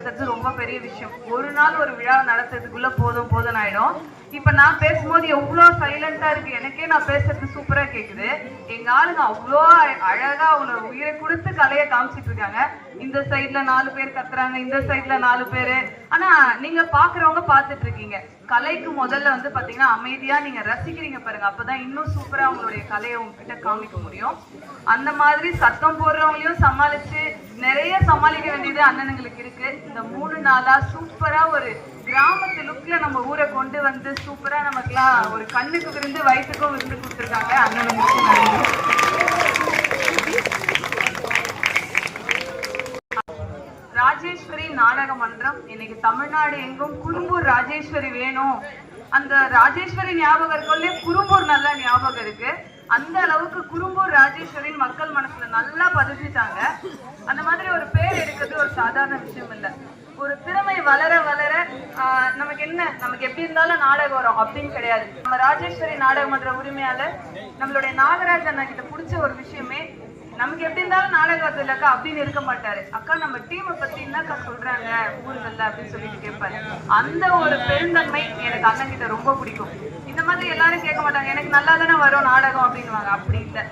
ரொம்ப பெரிய விஷயம். ஒரு நாள் ஒரு விழா நடத்துறதுக்குள்ள போதும் போதும் ஆயிடும். இப்ப நான் பேசும்போது எவ்வளவு சைலண்டா இருக்கு, எனக்கே நான் பேசுறது சூப்பரா கேக்குது. எங்க ஆளுங்க அவ்வளோ அழகா அவங்களோட உயிரை கொடுத்து கலையை காமிச்சிட்டு இருக்காங்க. இந்த சைட்ல 4 பேர் கத்துறாங்க, இந்த சைட்ல 4 பேரு. ஆனா நீங்க பாக்குறவங்க பாத்துட்டு இருக்கீங்க. கலைக்கு முதல்ல வந்து பாத்தீங்கன்னா அமைதியா நீங்க ரசிக்கிறீங்க பாருங்க, அப்பதான் இன்னும் சூப்பரா அவங்களுடைய கலையை உங்ககிட்ட காமிக்க முடியும். அந்த மாதிரி சத்தம் போடுறவங்களையும் சமாளிச்சு நிறைய சமாளிக்க வேண்டியது அண்ணனுங்களுக்கு இருக்கு. இந்த 3 நாளா சூப்பரா ஒரு கிராமத்து லுக்ல நம்ம ஊரை கொண்டு வந்து சூப்பரா நமக்குலாம் ஒரு கண்ணுக்கு விருந்து வயிற்றுக்கும் விருந்து கொடுத்துருக்காங்க. அண்ணனுங்களுக்கு நன்றி. ராஜேஸ்வரி நாடக மன்றம் இன்னைக்கு தமிழ்நாடு எங்கும் குறும்பூர் ராஜேஸ்வரி வேணும், அந்த ராஜேஸ்வரி ஞாபகம் இருக்கே குறும்பூர் நல்லா ஞாபகம் இருக்கு. அந்த அளவுக்கு குறும்பூர் ராஜேஸ்வரின் மக்கள் மனசுல நல்லா பதிச்சுட்டாங்க. அந்த மாதிரி ஒரு பேர் எடுக்கிறது ஒரு சாதாரண விஷயம் இல்லை. ஒரு திறமை வளர வளர நமக்கு எப்படி இருந்தாலும் நாடகம் வரும் அப்படின்னு கிடையாது. நம்ம ராஜேஸ்வரி நாடக மன்ற உரிமையாளர் நம்மளுடைய நாகராஜ் அண்ணா கிட்ட பிடிச்ச ஒரு விஷயமே, நமக்கு எப்படி இருந்தாலும் நாடகம் இல்லக்கா அப்படின்னு இருக்க மாட்டாரு. அக்கா நம்ம டீமை பத்தி என்னக்கா சொல்றாங்க ஊர்கள்ல அப்படின்னு சொல்லிட்டு கேட்பாரு. அந்த ஒரு பெருந்தன்மை எனக்கு அண்ணன் கிட்ட ரொம்ப பிடிக்கும். இந்த மாதிரி எல்லாரும் கேட்க மாட்டாங்க, எனக்கு நல்லா தானே வரும் நாடகம் அப்படின்னுவாங்க. அப்படி இல்லை.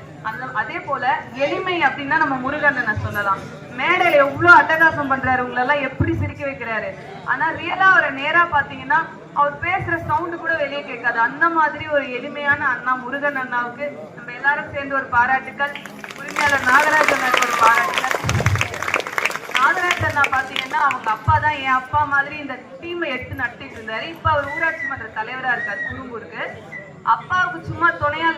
அதே போல எளிமை அப்படின்னா நம்ம முருகண்ணனை சொல்லலாம். மேடையில எவ்வளவு அட்டகாசம் பண்றாரு, உங்களெல்லாம் எப்படி சிரிக்க வைக்கிறாரு. ஆனா ரியலா அவரை நேரா பாத்தீங்கன்னா அவர் பேசுற சவுண்டு கூட வெளியே கேட்காது. அந்த மாதிரி ஒரு எளிமையான அண்ணா முருகன் அண்ணாவுக்கு நம்ம எல்லாரும் சேர்ந்து ஒரு பாராட்டுக்கள். உரிமையாளர் நாகராஜ் அண்ணாவுக்கு ஒரு பாராட்டுக்கள். நாகராஜ் அண்ணா பாத்தீங்கன்னா அவங்க அப்பா தான் என் அப்பா மாதிரி இந்த டீமை எடுத்து நடத்திட்டு இருந்தாரு. இப்ப அவர் ஊராட்சி மன்ற தலைவரா இருக்காரு குறும்பூருக்கு. அப்பாவுக்கு சும்மா துணையா